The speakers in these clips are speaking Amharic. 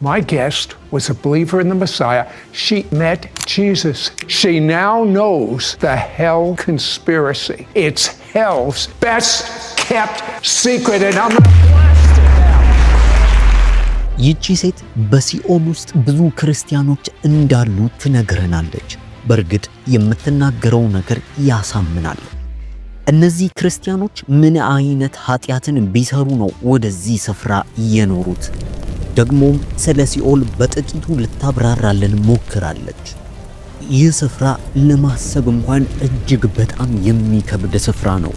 My guest was a believer in the Messiah. She met Jesus. She now knows the hell conspiracy. It's hell's best kept secret, and I'm gonna blast it now. ይቺ ሴት በሲኦል ውስጥ ብዙ ክርስቲያኖች እንዳሉ ትነግረናለች። በእርግጥ የምትናገረው ነገር ያሳምናል። እነዚህ ክርስቲያኖች ምን አይነት ኃጢያትን ቢሰሩ ነው ወደዚህ ስፍራ የኖሩት? ደግሞም ስለ ሲኦል በጥቂቱ ልታብራራልን ሞክራለች። ይህ ስፍራ ለማሰብ እንኳን እጅግ በጣም የሚከብድ ስፍራ ነው።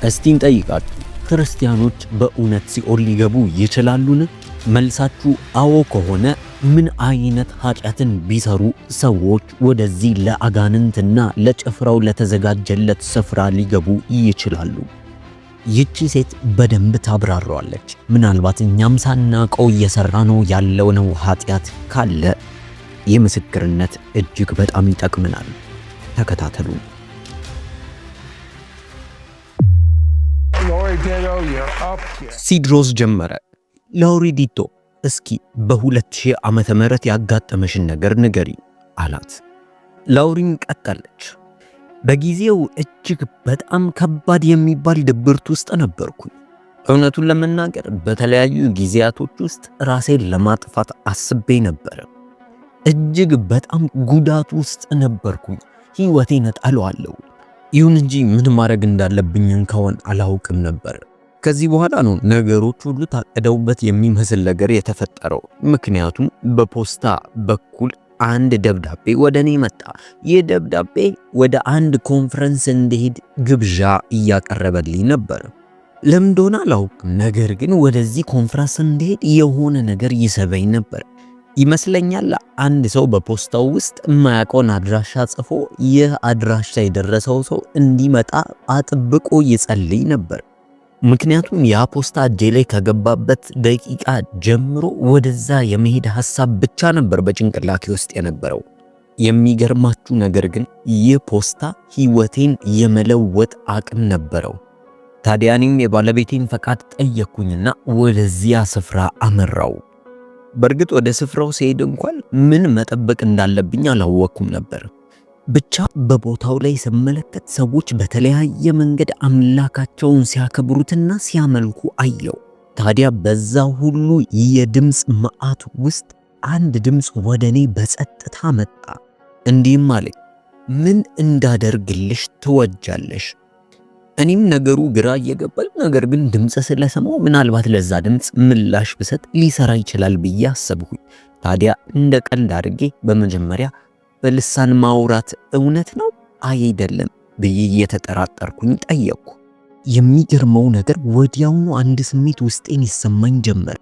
እስቲ እንጠይቃችሁ፣ ክርስቲያኖች በእውነት ሲኦል ሊገቡ ይችላሉን? መልሳችሁ አዎ ከሆነ ምን አይነት ኃጢያትን ቢሰሩ ሰዎች ወደዚህ ለአጋንንትና ለጭፍራው ለተዘጋጀለት ስፍራ ሊገቡ ይችላሉ? ይቺ ሴት በደንብ ታብራራዋለች። ምናልባት እኛም ሳናቀው እየሰራነው ያለነው ኃጢያት ካለ የምስክርነት እጅግ በጣም ይጠቅመናል። ተከታተሉ። ሲድሮስ ጀመረ። ሎሪዲቶ እስኪ በ2000 ዓመተ ምህረት ያጋጠመሽን ነገር ንገሪ አላት። ላውሪን ቀጠለች። በጊዜው እጅግ በጣም ከባድ የሚባል ድብርት ውስጥ ነበርኩኝ። እውነቱን ለመናገር በተለያዩ ጊዜያቶች ውስጥ ራሴን ለማጥፋት አስቤ ነበር። እጅግ በጣም ጉዳት ውስጥ ነበርኩኝ። ህይወቴን እጠላዋለሁ። ይሁን እንጂ ምን ማድረግ እንዳለብኝ እንኳን አላውቅም ነበር። ከዚህ በኋላ ነው ነገሮች ሁሉ ታቀደውበት የሚመስል ነገር የተፈጠረው። ምክንያቱም በፖስታ በኩል አንድ ደብዳቤ ወደኔ መጣ። ይህ ደብዳቤ ወደ አንድ ኮንፈረንስ እንድሄድ ግብዣ እያቀረበልኝ ነበር። ለምን እንደሆነ አላውቅም፣ ነገር ግን ወደዚህ ኮንፈረንስ እንድሄድ የሆነ ነገር ይስበኝ ነበር። ይመስለኛል አንድ ሰው በፖስታው ውስጥ የማያውቀውን አድራሻ ጽፎ ይህ አድራሻ የደረሰው ሰው እንዲመጣ አጥብቆ ይጸልይ ነበር። ምክንያቱም ያ ፖስታ እጄ ላይ ከገባበት ደቂቃ ጀምሮ ወደዛ የመሄድ ሐሳብ ብቻ ነበር በጭንቅላቴ ውስጥ የነበረው። የሚገርማችሁ ነገር ግን ይህ ፖስታ ህይወቴን የመለወጥ አቅም ነበረው። ታዲያ እኔም የባለቤቴን ፈቃድ ጠየቅኩኝና ወደዚያ ስፍራ አመራው። በእርግጥ ወደ ስፍራው ሲሄድ እንኳን ምን መጠበቅ እንዳለብኝ አላወቅኩም ነበር። ብቻ በቦታው ላይ ስመለከት ሰዎች በተለያየ መንገድ አምላካቸውን ሲያከብሩትና ሲያመልኩ አየው። ታዲያ በዛ ሁሉ የድምጽ መዓት ውስጥ አንድ ድምጽ ወደኔ በጸጥታ መጣ። እንዲህም አለኝ፣ ምን እንዳደርግልሽ ትወጃለሽ? እኔም ነገሩ ግራ እየገባኝ፣ ነገር ግን ድምጽ ስለሰማው ምናልባት ለዛ ድምጽ ምላሽ ብሰጥ ሊሰራ ይችላል ብዬ አሰብኩኝ። ታዲያ እንደ ቀልድ አድርጌ በመጀመሪያ በልሳን ማውራት እውነት ነው አይደለም ብዬ እየተጠራጠርኩኝ ጠየቅኩ። የሚገርመው ነገር ወዲያውኑ አንድ ስሜት ውስጤን ይሰማኝ ጀመር።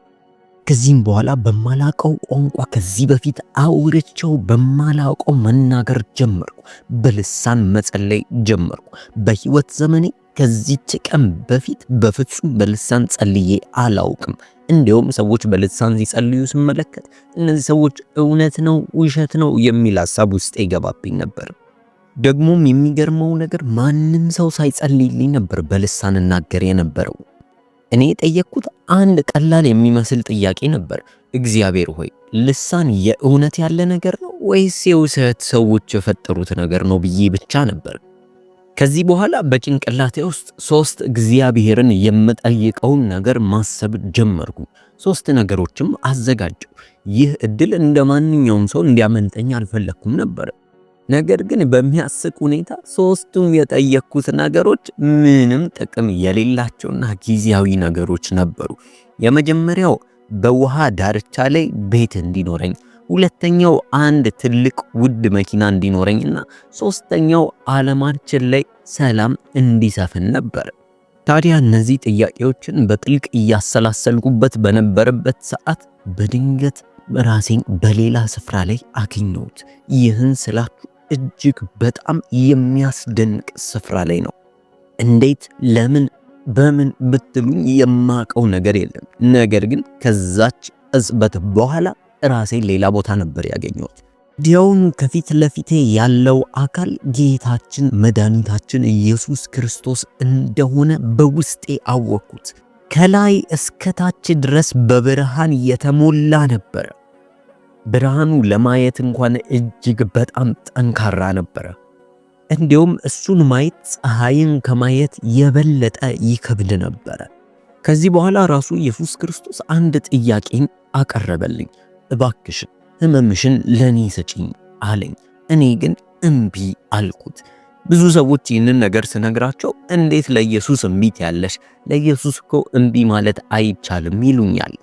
ከዚህም በኋላ በማላቀው ቋንቋ ከዚህ በፊት አውርቼው በማላቀው መናገር ጀመርኩ። በልሳን መጸለይ ጀመርኩ። በህይወት ዘመኔ ከዚህች ቀን በፊት በፍጹም በልሳን ጸልዬ አላውቅም። እንዲሁም ሰዎች በልሳን ሲጸልዩ ስመለከት እነዚህ ሰዎች እውነት ነው ውሸት ነው የሚል ሐሳብ ውስጥ ይገባብኝ ነበር። ደግሞም የሚገርመው ነገር ማንም ሰው ሳይጸልይልኝ ነበር በልሳን እናገር የነበረው። እኔ የጠየቅኩት አንድ ቀላል የሚመስል ጥያቄ ነበር። እግዚአብሔር ሆይ ልሳን የእውነት ያለ ነገር ነው ወይስ የውሸት ሰዎች የፈጠሩት ነገር ነው ብዬ ብቻ ነበር። ከዚህ በኋላ በጭንቅላቴ ውስጥ 3 እግዚአብሔርን የምጠይቀውን ነገር ማሰብ ጀመርኩ። 3 ነገሮችም አዘጋጀው። ይህ እድል እንደማንኛውም ሰው እንዲያመልጠኝ አልፈለኩም ነበር። ነገር ግን በሚያስቅ ሁኔታ 3ቱም የጠየቅኩት ነገሮች ምንም ጥቅም የሌላቸውና ጊዜያዊ ነገሮች ነበሩ። የመጀመሪያው በውሃ ዳርቻ ላይ ቤት እንዲኖረኝ፣ ሁለተኛው አንድ ትልቅ ውድ መኪና እንዲኖረኝና ሶስተኛው ዓለማችን ላይ ሰላም እንዲሰፍን ነበር። ታዲያ እነዚህ ጥያቄዎችን በጥልቅ እያሰላሰልኩበት በነበረበት ሰዓት በድንገት ራሴን በሌላ ስፍራ ላይ አገኘሁት። ይህን ስላችሁ እጅግ በጣም የሚያስደንቅ ስፍራ ላይ ነው። እንዴት፣ ለምን፣ በምን ብትሉኝ የማቀው ነገር የለም። ነገር ግን ከዛች ቅጽበት በኋላ ራሴን ሌላ ቦታ ነበር ያገኘሁት። ዲያውኑ ከፊት ለፊቴ ያለው አካል ጌታችን መድኃኒታችን ኢየሱስ ክርስቶስ እንደሆነ በውስጤ አወቅኩት። ከላይ እስከ ታች ድረስ በብርሃን የተሞላ ነበር። ብርሃኑ ለማየት እንኳን እጅግ በጣም ጠንካራ ነበር። እንዲሁም እሱን ማየት ፀሐይን ከማየት የበለጠ ይከብድ ነበር። ከዚህ በኋላ ራሱ ኢየሱስ ክርስቶስ አንድ ጥያቄን አቀረበልኝ። እባክሽን ህመምሽን ለኔ ስጪኝ አለኝ። እኔ ግን እምቢ አልኩት። ብዙ ሰዎች ይህንን ነገር ስነግራቸው እንዴት ለኢየሱስ እምቢ ያለሽ? ለኢየሱስ እኮ እምቢ ማለት አይቻልም ይሉኛል።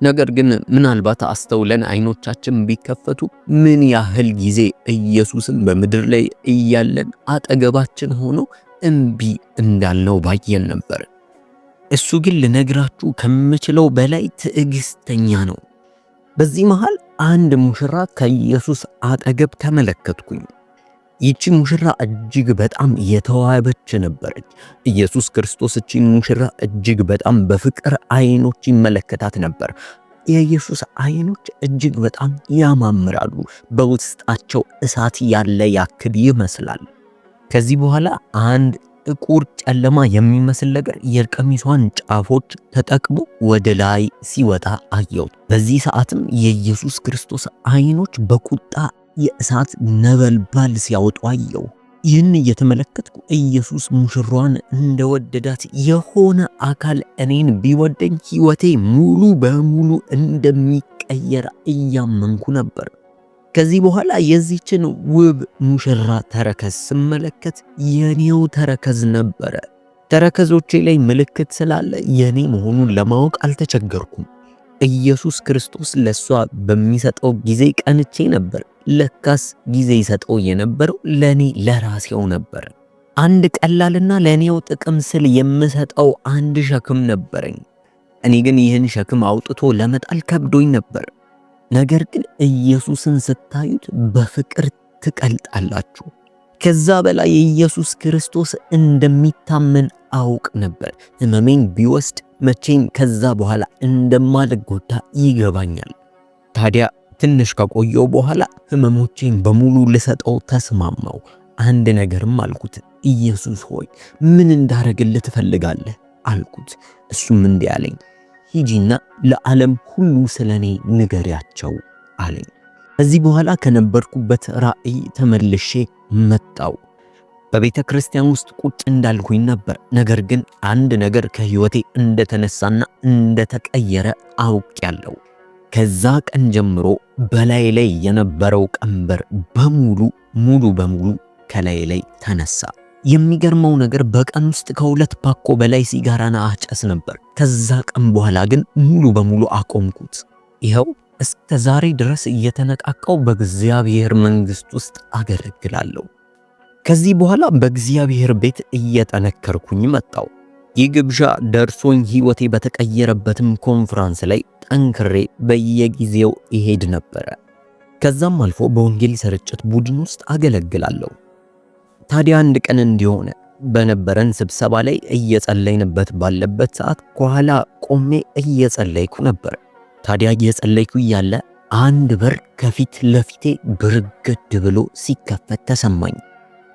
ነገር ግን ምናልባት አስተውለን አይኖቻችን ቢከፈቱ ምን ያህል ጊዜ ኢየሱስን በምድር ላይ እያለን አጠገባችን ሆኖ እምቢ እንዳልነው ባየን ነበር። እሱ ግን ልነግራችሁ ከምችለው በላይ ትዕግስተኛ ነው። በዚህ መሃል አንድ ሙሽራ ከኢየሱስ አጠገብ ተመለከትኩኝ። ይቺ ሙሽራ እጅግ በጣም የተዋበች ነበረች። ኢየሱስ ክርስቶስ እቺን ሙሽራ እጅግ በጣም በፍቅር አይኖች ይመለከታት ነበር። የኢየሱስ አይኖች እጅግ በጣም ያማምራሉ። በውስጣቸው እሳት ያለ ያክል ይመስላል። ከዚህ በኋላ አንድ ጥቁር ጨለማ የሚመስል ነገር የቀሚሷን ጫፎች ተጠቅሞ ወደ ላይ ሲወጣ አየው። በዚህ ሰዓትም የኢየሱስ ክርስቶስ አይኖች በቁጣ የእሳት ነበልባል ሲያወጡ አየው። ይህን እየተመለከትኩ ኢየሱስ ሙሽሯን እንደወደዳት የሆነ አካል እኔን ቢወደኝ ሕይወቴ ሙሉ በሙሉ እንደሚቀየር እያመንኩ ነበር። ከዚህ በኋላ የዚችን ውብ ሙሽራ ተረከዝ ስመለከት የኔው ተረከዝ ነበረ። ተረከዞቼ ላይ ምልክት ስላለ የኔ መሆኑን ለማወቅ አልተቸገርኩም። ኢየሱስ ክርስቶስ ለሷ በሚሰጠው ጊዜ ቀንቼ ነበር። ለካስ ጊዜ ይሰጠው የነበረው ለኔ ለራሴው ነበር። አንድ ቀላልና ለኔው ጥቅም ስል የምሰጠው አንድ ሸክም ነበረኝ። እኔ ግን ይህን ሸክም አውጥቶ ለመጣል ከብዶኝ ነበር። ነገር ግን ኢየሱስን ስታዩት በፍቅር ትቀልጣላችሁ። ከዛ በላይ ኢየሱስ ክርስቶስ እንደሚታመን አውቅ ነበር። ህመሜን ቢወስድ መቼም ከዛ በኋላ እንደማልጎዳ ይገባኛል። ታዲያ ትንሽ ከቆየው በኋላ ህመሞቼን በሙሉ ልሰጠው ተስማማው። አንድ ነገርም አልኩት፣ ኢየሱስ ሆይ ምን እንዳረግልህ ትፈልጋለህ አልኩት። እሱም እንዲህ አለኝ፣ ሂጂና ለዓለም ሁሉ ስለኔ ንገሪያቸው አለኝ። ከዚህ በኋላ ከነበርኩበት ራእይ ተመልሼ መጣው። በቤተ ክርስቲያን ውስጥ ቁጭ እንዳልኩኝ ነበር። ነገር ግን አንድ ነገር ከህይወቴ እንደተነሳና እንደተቀየረ አውቄያለሁ። ከዛ ቀን ጀምሮ በላይ ላይ የነበረው ቀንበር ሙሉ በሙሉ ከላይ ላይ ተነሳ። የሚገርመው ነገር በቀን ውስጥ ከ2 ፓኮ በላይ ሲጋራና አጨስ ነበር። ከዛ ቀን በኋላ ግን ሙሉ በሙሉ አቆምኩት። ይኸው እስከ ዛሬ ድረስ እየተነቃቀው በእግዚአብሔር መንግስት ውስጥ አገለግላለሁ። ከዚህ በኋላ በእግዚአብሔር ቤት እየጠነከርኩኝ መጣው። ይህ ግብዣ ደርሶኝ ህይወቴ በተቀየረበትም ኮንፈረንስ ላይ ጠንክሬ በየጊዜው ይሄድ ነበር። ከዛም አልፎ በወንጌል ስርጭት ቡድን ውስጥ አገለግላለሁ። ታዲያ አንድ ቀን እንዲሆነ በነበረን ስብሰባ ላይ እየጸለይንበት ባለበት ሰዓት ከኋላ ቆሜ እየጸለይኩ ነበር። ታዲያ እየጸለይኩ እያለ አንድ በር ከፊት ለፊቴ ብርግድ ብሎ ሲከፈት ተሰማኝ።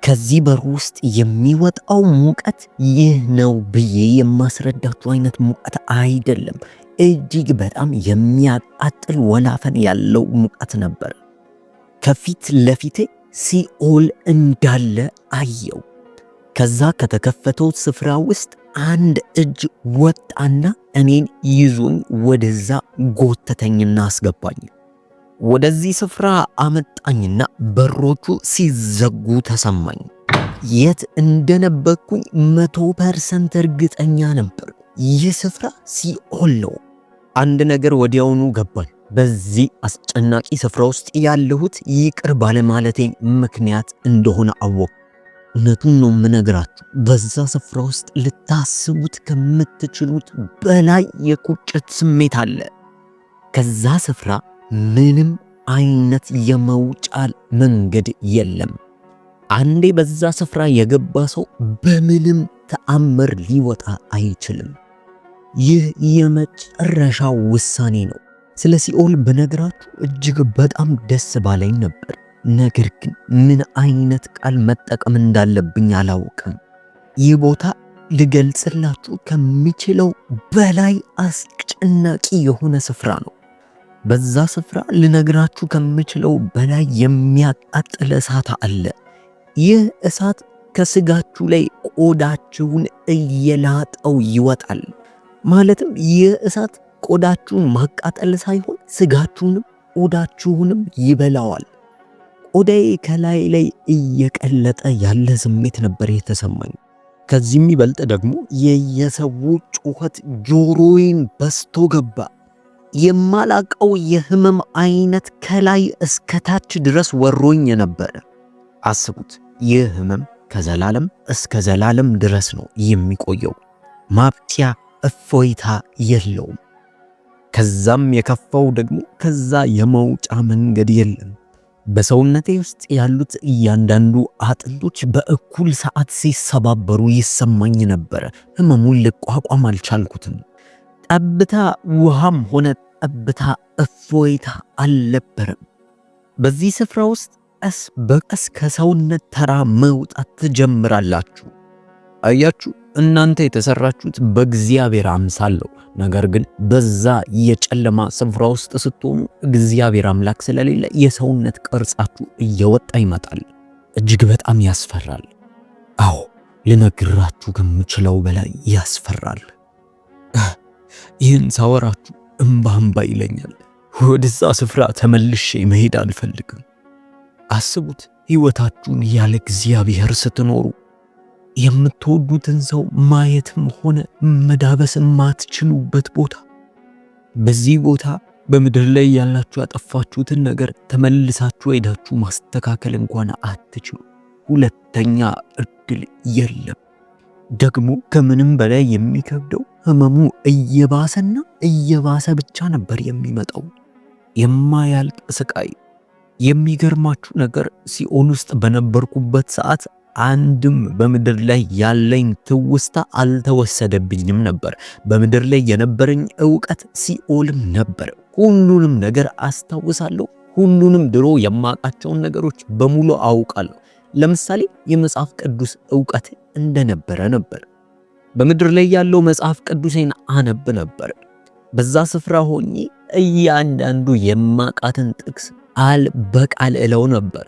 ከዚህ በር ውስጥ የሚወጣው ሙቀት ይህ ነው ብዬ የማስረዳችሁ አይነት ሙቀት አይደለም። እጅግ በጣም የሚያቃጥል ወላፈን ያለው ሙቀት ነበር። ከፊት ለፊቴ ሲኦል እንዳለ አየው። ከዛ ከተከፈተው ስፍራ ውስጥ አንድ እጅ ወጣና እኔን ይዞኝ ወደዛ ጎተተኝና አስገባኝ። ወደዚህ ስፍራ አመጣኝና በሮቹ ሲዘጉ ተሰማኝ። የት እንደነበርኩኝ 100% እርግጠኛ ነበር። ይህ ስፍራ ሲኦል ነው። አንድ ነገር ወዲያውኑ ገባኝ። በዚህ አስጨናቂ ስፍራ ውስጥ ያለሁት ይቅር ባለማለቴ ምክንያት እንደሆነ አወቅኩ። እውነቱን ነው የምነግራችሁ። በዛ ስፍራ ውስጥ ልታስቡት ከምትችሉት በላይ የቁጭት ስሜት አለ። ከዛ ስፍራ ምንም አይነት የመውጫ መንገድ የለም። አንዴ በዛ ስፍራ የገባ ሰው በምንም ተአምር ሊወጣ አይችልም። ይህ የመጨረሻው ውሳኔ ነው። ስለ ሲኦል በነገራችሁ እጅግ በጣም ደስ ባለኝ ነበር። ነገር ግን ምን አይነት ቃል መጠቀም እንዳለብኝ አላውቅም። ይህ ቦታ ልገልጽላችሁ ከሚችለው በላይ አስጨናቂ የሆነ ስፍራ ነው። በዛ ስፍራ ልነግራችሁ ከምችለው በላይ የሚያቃጥል እሳት አለ። ይህ እሳት ከስጋችሁ ላይ ቆዳችሁን እየላጠው ይወጣል። ማለትም ይህ እሳት ቆዳችሁን ማቃጠል ሳይሆን ስጋችሁንም ቆዳችሁንም ይበላዋል። ቆዳዬ ከላይ ላይ እየቀለጠ ያለ ስሜት ነበር የተሰማኝ። ከዚህ የሚበልጥ ደግሞ የየሰው ጩኸት ጆሮዬን በስቶ ገባ። የማላቀው የህመም አይነት ከላይ እስከ ታች ድረስ ወሮኝ ነበር። አስቡት፣ ይህ ህመም ከዘላለም እስከ ዘላለም ድረስ ነው የሚቆየው። ማብቂያ እፎይታ የለውም። ከዛም የከፋው ደግሞ ከዛ የመውጫ መንገድ የለም። በሰውነቴ ውስጥ ያሉት እያንዳንዱ አጥንቶች በእኩል ሰዓት ሲሰባበሩ ይሰማኝ ነበር። ህመሙን ልቋቋም አልቻልኩትም። ጠብታ ውሃም ሆነ ጠብታ እፎይታ አልነበረም። በዚህ ስፍራ ውስጥ ቀስ በቀስ ከሰውነት ተራ መውጣት ትጀምራላችሁ። አያችሁ፣ እናንተ የተሰራችሁት በእግዚአብሔር አምሳል ነው። ነገር ግን በዛ የጨለማ ስፍራ ውስጥ ስትሆኑ እግዚአብሔር አምላክ ስለሌለ የሰውነት ቅርጻችሁ እየወጣ ይመጣል። እጅግ በጣም ያስፈራል። አዎ፣ ልነግራችሁ ከምችለው በላይ ያስፈራል። ይህን ሳወራችሁ እምባ ይለኛል። ወደዛ ስፍራ ተመልሼ መሄድ አልፈልግም። አስቡት፣ ሕይወታችሁን ያለ እግዚአብሔር ስትኖሩ የምትወዱትን ሰው ማየትም ሆነ መዳበስ የማትችሉበት ቦታ። በዚህ ቦታ በምድር ላይ ያላችሁ ያጠፋችሁትን ነገር ተመልሳችሁ ሄዳችሁ ማስተካከል እንኳን አትችሉ። ሁለተኛ እድል የለም። ደግሞ ከምንም በላይ የሚከብደው ህመሙ እየባሰና እየባሰ ብቻ ነበር የሚመጣው። የማያልቅ ስቃይ። የሚገርማችሁ ነገር ሲኦል ውስጥ በነበርኩበት ሰዓት አንድም በምድር ላይ ያለኝ ትውስታ አልተወሰደብኝም ነበር። በምድር ላይ የነበረኝ ዕውቀት ሲኦልም ነበር። ሁሉንም ነገር አስታውሳለሁ። ሁሉንም ድሮ የማውቃቸውን ነገሮች በሙሉ አውቃለሁ። ለምሳሌ የመጽሐፍ ቅዱስ ዕውቀት እንደነበረ ነበር። በምድር ላይ ያለው መጽሐፍ ቅዱሴን አነብ ነበር። በዛ ስፍራ ሆኜ እያንዳንዱ የማውቃትን ጥቅስ ቃል በቃል እለው ነበር።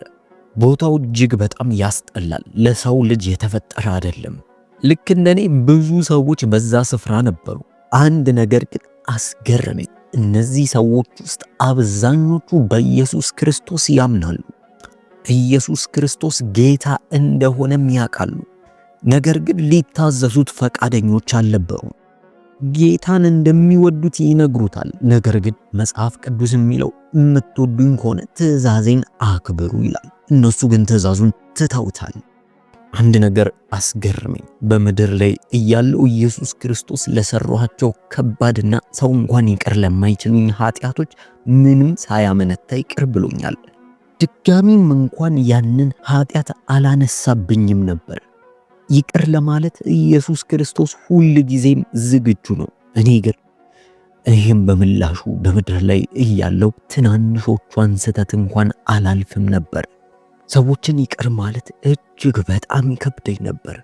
ቦታው እጅግ በጣም ያስጠላል። ለሰው ልጅ የተፈጠረ አይደለም። ልክ እንደኔ ብዙ ሰዎች በዛ ስፍራ ነበሩ። አንድ ነገር ግን አስገረመኝ። እነዚህ ሰዎች ውስጥ አብዛኞቹ በኢየሱስ ክርስቶስ ያምናሉ። ኢየሱስ ክርስቶስ ጌታ እንደሆነም ያውቃሉ። ነገር ግን ሊታዘዙት ፈቃደኞች አልነበሩም። ጌታን እንደሚወዱት ይነግሩታል። ነገር ግን መጽሐፍ ቅዱስ የሚለው የምትወዱኝ ከሆነ ትእዛዜን አክብሩ ይላል። እነሱ ግን ትእዛዙን ትተውታል። አንድ ነገር አስገረመኝ። በምድር ላይ እያለው ኢየሱስ ክርስቶስ ለሰሯቸው ከባድና ሰው እንኳን ይቅር ለማይችሉኝ ኃጢአቶች ምንም ሳያመነታ ይቅር ብሎኛል። ድጋሚም እንኳን ያንን ኃጢአት አላነሳብኝም ነበር። ይቅር ለማለት ኢየሱስ ክርስቶስ ሁል ጊዜም ዝግጁ ነው። እኔ ግን ይህም በምላሹ በምድር ላይ እያለው ትናንሾቿን ስህተት እንኳን አላልፍም ነበር። ሰዎችን ይቅር ማለት እጅግ በጣም ይከብደኝ ነበር።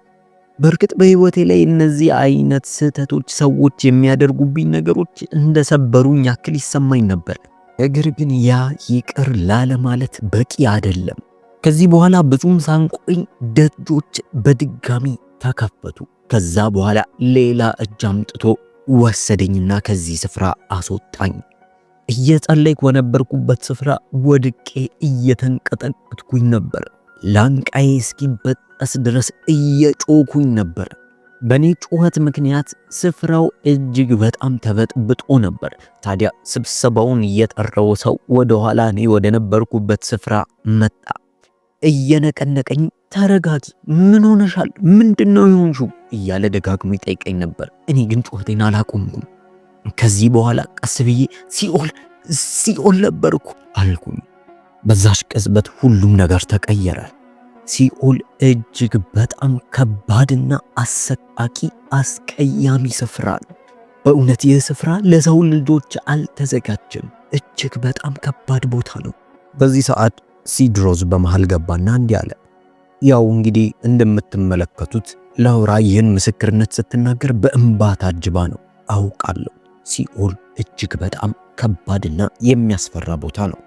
በእርግጥ በሕይወቴ ላይ እነዚህ አይነት ስህተቶች ሰዎች የሚያደርጉብኝ ነገሮች እንደሰበሩኝ ያክል ይሰማኝ ነበር። ነገር ግን ያ ይቅር ላለ ማለት በቂ አይደለም። ከዚህ በኋላ ብዙም ሳንቆይ ደጆች በድጋሚ ተከፈቱ። ከዛ በኋላ ሌላ እጅ አምጥቶ ወሰደኝና ከዚህ ስፍራ አስወጣኝ። እየጸለይኩ በነበርኩበት ስፍራ ወድቄ እየተንቀጠቀጥኩኝ ነበር። ላንቃዬ እስኪበጠስ ድረስ እየጮኩኝ ነበር። በኔ ጩኸት ምክንያት ስፍራው እጅግ በጣም ተበጥብጦ ነበር። ታዲያ ስብሰባውን እየጠራው ሰው ወደ ኋላ እኔ ወደ ነበርኩበት ስፍራ መጣ። እየነቀነቀኝ ተረጋጊ፣ ምን ሆነሻል? ምንድነው የሆንሽው? እያለ ደጋግሞ ይጠይቀኝ ነበር። እኔ ግን ጩኸቴን አላቆምኩም። ከዚህ በኋላ ቀስ ብዬ ሲኦል ነበርኩ አልኩኝ። በዛሽ ቅጽበት ሁሉም ነገር ተቀየረ። ሲኦል እጅግ በጣም ከባድና አሰቃቂ አስቀያሚ ስፍራ ነው። በእውነት ይህ ስፍራ ለሰው ልጆች አልተዘጋጀም። እጅግ በጣም ከባድ ቦታ ነው። በዚህ ሰዓት ሲድሮስ በመሃል ገባና እንዲህ አለ። ያው እንግዲህ እንደምትመለከቱት ላውራ ይህን ምስክርነት ስትናገር በእንባ ታጅባ ነው። አውቃለሁ ሲኦል እጅግ በጣም ከባድና የሚያስፈራ ቦታ ነው።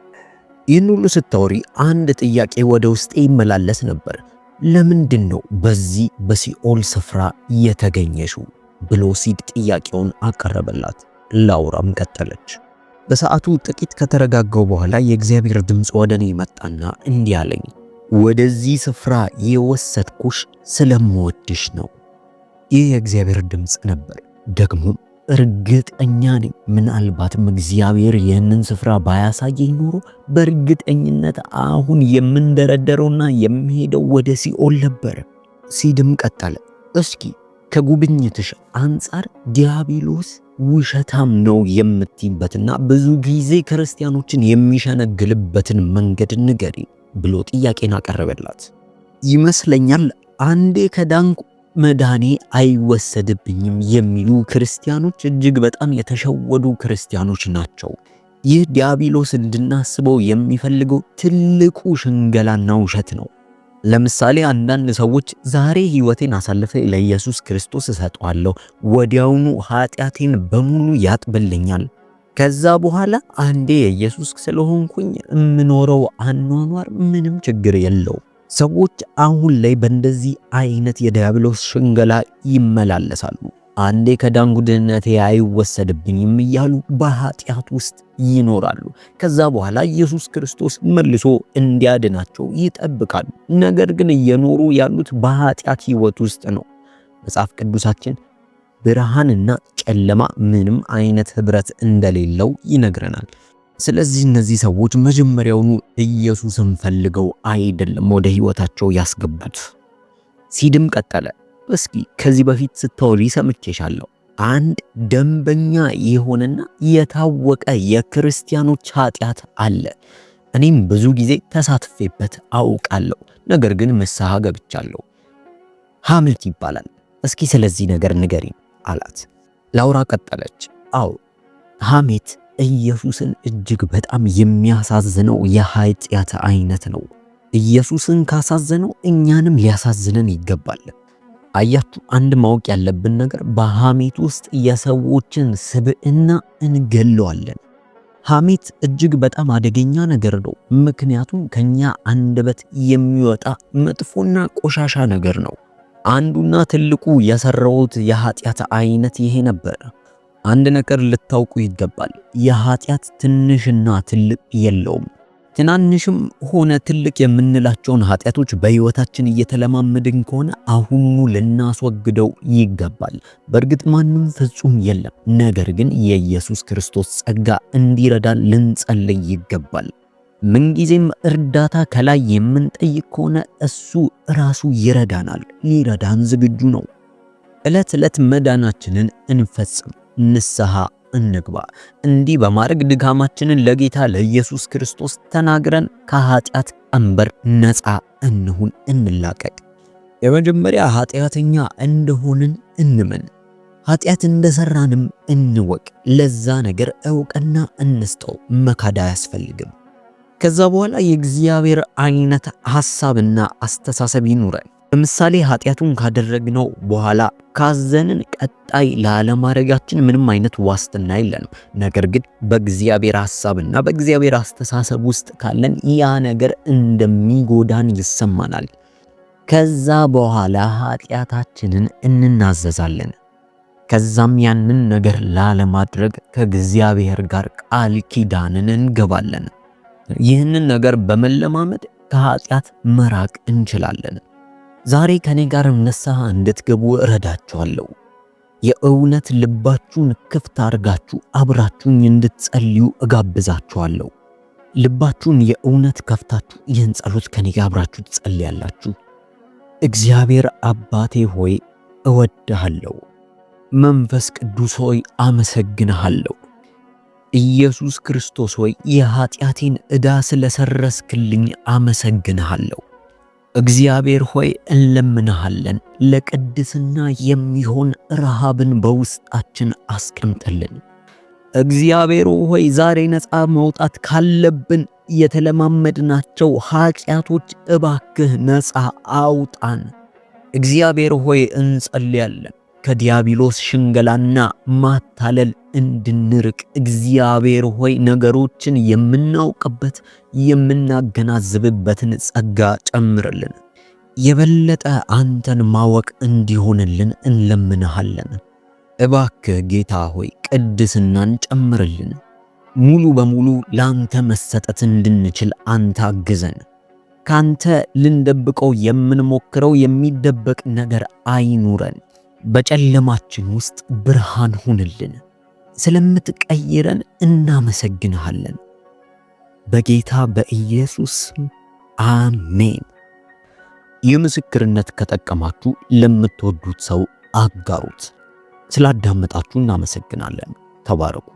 ይህን ሁሉ ስታወሪ አንድ ጥያቄ ወደ ውስጤ ይመላለስ ነበር። ለምንድን ነው በዚህ በሲኦል ስፍራ የተገኘሽው ብሎ ሲድ ጥያቄውን አቀረበላት። ላውራም ቀጠለች። በሰዓቱ ጥቂት ከተረጋጋው በኋላ የእግዚአብሔር ድምፅ ወደ እኔ መጣና እንዲህ አለኝ፣ ወደዚህ ስፍራ የወሰድኩሽ ስለምወድሽ ነው። ይህ የእግዚአብሔር ድምፅ ነበር። ደግሞ እርግጠኛ ነኝ ምናልባትም እግዚአብሔር ይህንን ስፍራ ባያሳየኝ ኖሮ በእርግጠኝነት አሁን የምንደረደረውና የሚሄደው ወደ ሲኦል ነበር። ሲድም ቀጠለ፣ እስኪ ከጉብኝትሽ አንጻር ዲያብሎስ ውሸታም ነው የምትይበትና ብዙ ጊዜ ክርስቲያኖችን የሚሸነግልበትን መንገድ ንገሪ ብሎ ጥያቄን አቀረበላት። ይመስለኛል አንዴ ከዳንኩ መዳኔ አይወሰድብኝም የሚሉ ክርስቲያኖች እጅግ በጣም የተሸወዱ ክርስቲያኖች ናቸው። ይህ ዲያብሎስ እንድናስበው የሚፈልገው ትልቁ ሽንገላና ውሸት ነው። ለምሳሌ አንዳንድ ሰዎች ዛሬ ሕይወቴን አሳልፌ ለኢየሱስ ክርስቶስ እሰጠዋለሁ፣ ወዲያውኑ ኃጢአቴን በሙሉ ያጥብልኛል፣ ከዛ በኋላ አንዴ የኢየሱስ ስለሆንኩኝ የምኖረው አኗኗር ምንም ችግር የለው። ሰዎች አሁን ላይ በእንደዚህ አይነት የዲያብሎስ ሽንገላ ይመላለሳሉ። አንዴ ከዳንኩ ድህነቴ አይወሰድብኝም እያሉ በኃጢአት ውስጥ ይኖራሉ። ከዛ በኋላ ኢየሱስ ክርስቶስ መልሶ እንዲያድናቸው ይጠብቃሉ። ነገር ግን እየኖሩ ያሉት በኃጢአት ሕይወት ውስጥ ነው። መጽሐፍ ቅዱሳችን ብርሃንና ጨለማ ምንም አይነት ህብረት እንደሌለው ይነግረናል። ስለዚህ እነዚህ ሰዎች መጀመሪያውኑ ኢየሱስን ፈልገው አይደለም ወደ ሕይወታቸው ያስገቡት። ሲድም ቀጠለ፣ እስኪ ከዚህ በፊት ስታወሪ ሰምቼሻለሁ። አንድ ደንበኛ የሆነና የታወቀ የክርስቲያኖች ኃጢአት አለ። እኔም ብዙ ጊዜ ተሳትፌበት አውቃለሁ፣ ነገር ግን ንስሐ ገብቻለሁ። ሐሜት ይባላል። እስኪ ስለዚህ ነገር ንገሪኝ አላት። ላውራ ቀጠለች፣ አዎ ሐሜት ኢየሱስን እጅግ በጣም የሚያሳዝነው የኃጢአት አይነት ነው። ኢየሱስን ካሳዘነው እኛንም ሊያሳዝነን ይገባል። አያችሁ፣ አንድ ማወቅ ያለብን ነገር በሐሜት ውስጥ የሰዎችን ስብዕና እንገለዋለን። ሐሜት እጅግ በጣም አደገኛ ነገር ነው። ምክንያቱም ከኛ አንደበት የሚወጣ መጥፎና ቆሻሻ ነገር ነው። አንዱና ትልቁ የሰራውት የኃጢአት አይነት ይሄ ነበር። አንድ ነገር ልታውቁ ይገባል። የኃጢአት ትንሽና ትልቅ የለውም። ትናንሽም ሆነ ትልቅ የምንላቸውን ኃጢአቶች በሕይወታችን እየተለማመድን ከሆነ አሁኑ ልናስወግደው ይገባል። በእርግጥ ማንም ፍጹም የለም። ነገር ግን የኢየሱስ ክርስቶስ ጸጋ እንዲረዳን ልንጸልይ ይገባል። ምንጊዜም እርዳታ ከላይ የምንጠይቅ ከሆነ እሱ ራሱ ይረዳናል። ሊረዳን ዝግጁ ነው። ዕለት ዕለት መዳናችንን እንፈጽም፣ ንስሐ እንግባ። እንዲህ በማድረግ ድካማችንን ለጌታ ለኢየሱስ ክርስቶስ ተናግረን ከኃጢአት ቀንበር ነፃ እንሁን፣ እንላቀቅ። የመጀመሪያ ኃጢአተኛ እንደሆንን እንመን። ኃጢአት እንደሰራንም እንወቅ። ለዛ ነገር ዕውቅና እንስጠው። መካድ አያስፈልግም። ከዛ በኋላ የእግዚአብሔር አይነት ሐሳብና አስተሳሰብ ይኑረን። ለምሳሌ ኃጢአቱን ካደረግነው በኋላ ካዘንን ቀጣይ ላለማድረጋችን ምንም አይነት ዋስትና የለንም። ነገር ግን በእግዚአብሔር ሐሳብና በእግዚአብሔር አስተሳሰብ ውስጥ ካለን ያ ነገር እንደሚጎዳን ይሰማናል። ከዛ በኋላ ኃጢአታችንን እንናዘዛለን። ከዛም ያንን ነገር ላለማድረግ ከእግዚአብሔር ጋር ቃል ኪዳንን እንገባለን። ይህንን ነገር በመለማመድ ከኃጢአት መራቅ እንችላለን። ዛሬ ከኔ ጋር ንስሐ እንድትገቡ እረዳችኋለሁ። የእውነት ልባችሁን ክፍት አድርጋችሁ አብራችሁኝ እንድትጸልዩ እጋብዛችኋለሁ። ልባችሁን የእውነት ከፍታችሁ ይህን ጸሎት ከኔ ጋር አብራችሁ ትጸልያላችሁ። እግዚአብሔር አባቴ ሆይ እወድሃለሁ። መንፈስ ቅዱስ ሆይ አመሰግንሃለሁ። ኢየሱስ ክርስቶስ ሆይ የኃጢአቴን ዕዳ ስለሰረስክልኝ አመሰግንሃለሁ። እግዚአብሔር ሆይ እንለምንሃለን፣ ለቅድስና የሚሆን ረሃብን በውስጣችን አስቀምጥልን። እግዚአብሔር ሆይ ዛሬ ነፃ መውጣት ካለብን የተለማመድናቸው ኃጢአቶች እባክህ ነፃ አውጣን። እግዚአብሔር ሆይ እንጸልያለን ከዲያብሎስ ሽንገላና ማታለል እንድንርቅ እግዚአብሔር ሆይ ነገሮችን የምናውቅበት የምናገናዝብበትን ጸጋ ጨምርልን። የበለጠ አንተን ማወቅ እንዲሆንልን እንለምንሃለን። እባክህ ጌታ ሆይ ቅድስናን ጨምርልን። ሙሉ በሙሉ ላንተ መሰጠት እንድንችል አንተ አግዘን። ካንተ ልንደብቀው የምንሞክረው የሚደበቅ ነገር አይኑረን። በጨለማችን ውስጥ ብርሃን ሁንልን። ስለምትቀይረን እናመሰግንሃለን። በጌታ በኢየሱስ አሜን። ይህ ምስክርነት ከጠቀማችሁ ለምትወዱት ሰው አጋሩት። ስላዳመጣችሁ እናመሰግናለን። ተባረኩ።